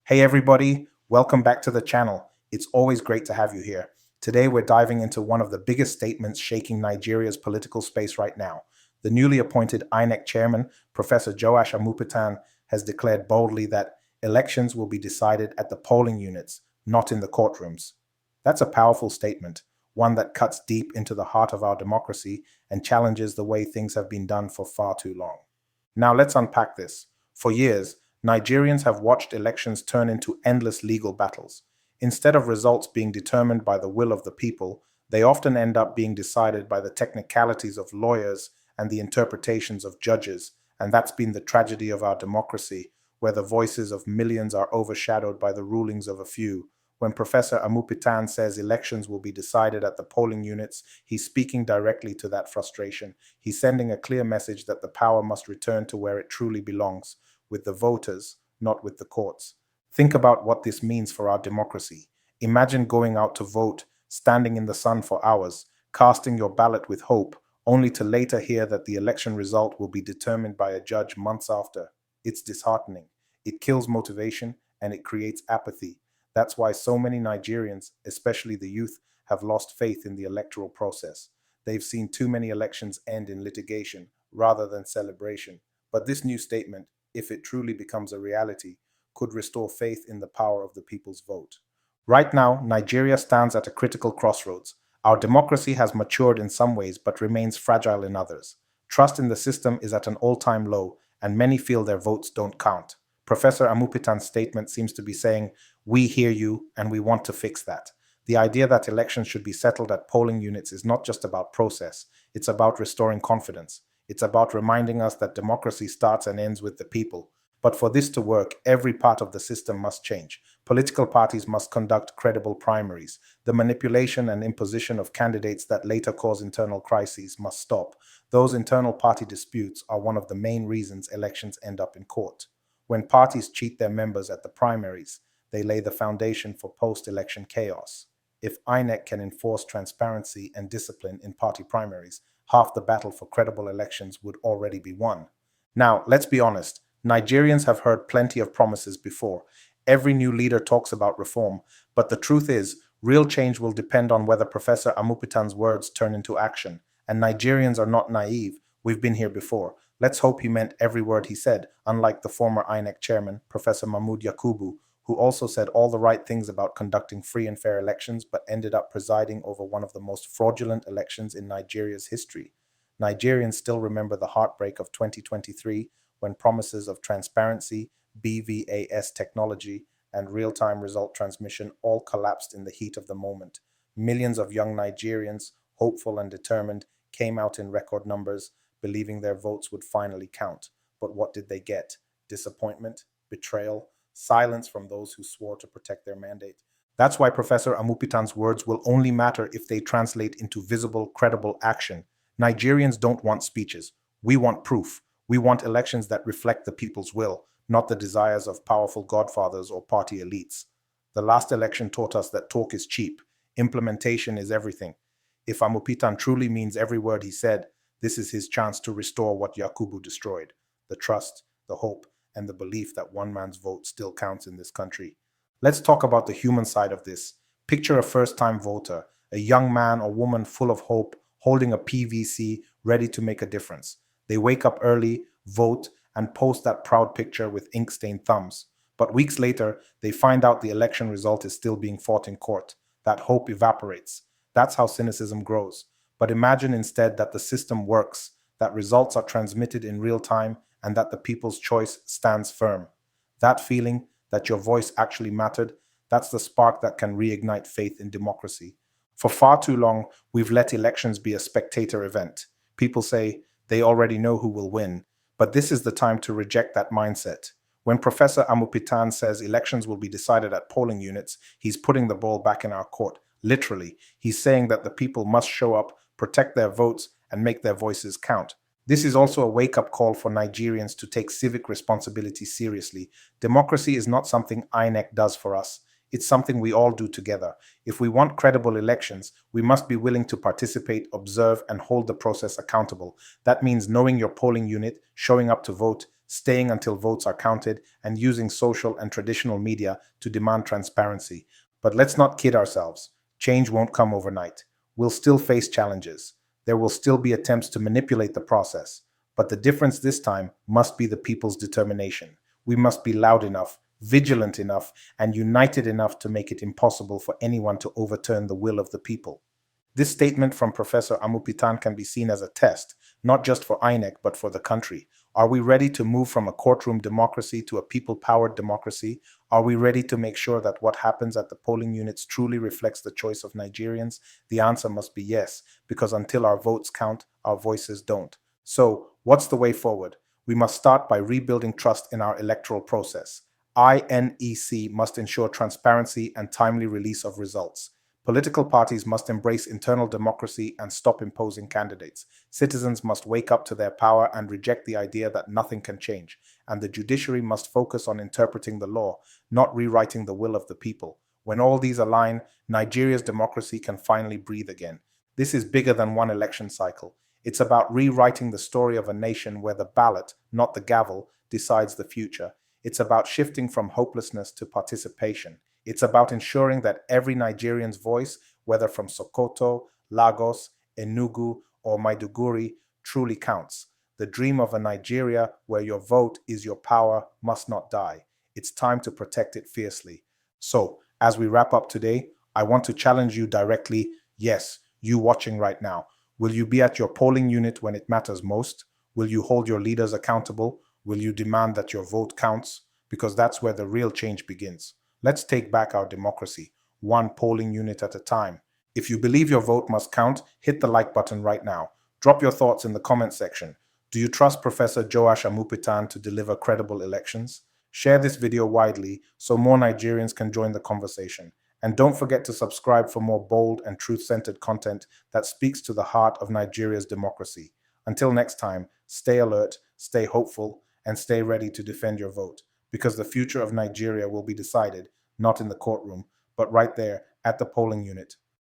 Hey everybody, welcome back to the channel. It's always great to have you here. Today we're diving into one of the biggest statements shaking Nigeria's political space right now. The newly appointed INEC Chairman, Professor Joash Amupitan, has declared boldly that elections will be decided at the polling units, not in the courtrooms. That's a powerful statement, one that cuts deep into the heart of our democracy and challenges the way things have been done for far too long. Now let's unpack this. For years, Nigerians have watched elections turn into endless legal battles. Instead of results being determined by the will of the people, they often end up being decided by the technicalities of lawyers and the interpretations of judges, and that's been the tragedy of our democracy, where the voices of millions are overshadowed by the rulings of a few. When Professor Amupitan says elections will be decided at the polling units, he's speaking directly to that frustration. He's sending a clear message that the power must return to where it truly belongs, with the voters, not with the courts. Think about what this means for our democracy. Imagine going out to vote, standing in the sun for hours, casting your ballot with hope, only to later hear that the election result will be determined by a judge months after. It's disheartening. It kills motivation and it creates apathy. That's why so many Nigerians, especially the youth, have lost faith in the electoral process. They've seen too many elections end in litigation rather than celebration. But this new statement, if it truly becomes a reality, could restore faith in the power of the people's vote. Right now, Nigeria stands at a critical crossroads. Our democracy has matured in some ways but remains fragile in others. Trust in the system is at an all-time low, and many feel their votes don't count. Professor Amupitan's statement seems to be saying, "We hear you and we want to fix that." The idea that elections should be settled at polling units is not just about process, it's about restoring confidence. It's about reminding us that democracy starts and ends with the people. But for this to work, every part of the system must change. Political parties must conduct credible primaries. The manipulation and imposition of candidates that later cause internal crises must stop. Those internal party disputes are one of the main reasons elections end up in court. When parties cheat their members at the primaries, they lay the foundation for post-election chaos. If INEC can enforce transparency and discipline in party primaries, half the battle for credible elections would already be won. Now, let's be honest, Nigerians have heard plenty of promises before. Every new leader talks about reform, but the truth is, real change will depend on whether Professor Amupitan's words turn into action. And Nigerians are not naive. We've been here before. Let's hope he meant every word he said, unlike the former INEC chairman, Professor Mahmood Yakubu, who also said all the right things about conducting free and fair elections, but ended up presiding over one of the most fraudulent elections in Nigeria's history. Nigerians still remember the heartbreak of 2023, when promises of transparency, BVAS technology, and real-time result transmission all collapsed in the heat of the moment. Millions of young Nigerians, hopeful and determined, came out in record numbers, believing their votes would finally count. But what did they get? Disappointment, betrayal, silence from those who swore to protect their mandate. That's why Professor Amupitan's words will only matter if they translate into visible, credible action. Nigerians don't want speeches. We want proof. We want elections that reflect the people's will, not the desires of powerful godfathers or party elites. The last election taught us that talk is cheap. Implementation is everything. If Amupitan truly means every word he said, this is his chance to restore what Yakubu destroyed: the trust, the hope, and the belief that one man's vote still counts in this country. Let's talk about the human side of this. Picture a first-time voter, a young man or woman full of hope, holding a PVC, ready to make a difference. They wake up early, vote, and post that proud picture with ink-stained thumbs. But weeks later, they find out the election result is still being fought in court. That hope evaporates. That's how cynicism grows. But imagine instead that the system works, that results are transmitted in real time, and that the people's choice stands firm. That feeling that your voice actually mattered, that's the spark that can reignite faith in democracy. For far too long, we've let elections be a spectator event. People say they already know who will win, but this is the time to reject that mindset. When Professor Amupitan says elections will be decided at polling units, he's putting the ball back in our court. Literally, he's saying that the people must show up, protect their votes, and make their voices count. This is also a wake-up call for Nigerians to take civic responsibility seriously. Democracy is not something INEC does for us. It's something we all do together. If we want credible elections, we must be willing to participate, observe, and hold the process accountable. That means knowing your polling unit, showing up to vote, staying until votes are counted, and using social and traditional media to demand transparency. But let's not kid ourselves. Change won't come overnight. We'll still face challenges. There will still be attempts to manipulate the process. But the difference this time must be the people's determination. We must be loud enough, vigilant enough, and united enough to make it impossible for anyone to overturn the will of the people. This statement from Professor Amupitan can be seen as a test, not just for INEC, but for the country. Are we ready to move from a courtroom democracy to a people-powered democracy? Are we ready to make sure that what happens at the polling units truly reflects the choice of Nigerians? The answer must be yes, because until our votes count, our voices don't. So, what's the way forward? We must start by rebuilding trust in our electoral process. INEC must ensure transparency and timely release of results. Political parties must embrace internal democracy and stop imposing candidates. Citizens must wake up to their power and reject the idea that nothing can change. And the judiciary must focus on interpreting the law, not rewriting the will of the people. When all these align, Nigeria's democracy can finally breathe again. This is bigger than one election cycle. It's about rewriting the story of a nation where the ballot, not the gavel, decides the future. It's about shifting from hopelessness to participation. It's about ensuring that every Nigerian's voice, whether from Sokoto, Lagos, Enugu, or Maiduguri, truly counts. The dream of a Nigeria where your vote is your power must not die. It's time to protect it fiercely. So, as we wrap up today, I want to challenge you directly. Yes, you watching right now. Will you be at your polling unit when it matters most? Will you hold your leaders accountable? Will you demand that your vote counts? Because that's where the real change begins. Let's take back our democracy, one polling unit at a time. If you believe your vote must count, hit the like button right now. Drop your thoughts in the comment section. Do you trust Professor Joash Amupitan to deliver credible elections? Share this video widely so more Nigerians can join the conversation. And don't forget to subscribe for more bold and truth-centered content that speaks to the heart of Nigeria's democracy. Until next time, stay alert, stay hopeful, and stay ready to defend your vote. Because the future of Nigeria will be decided, not in the courtroom, but right there at the polling unit.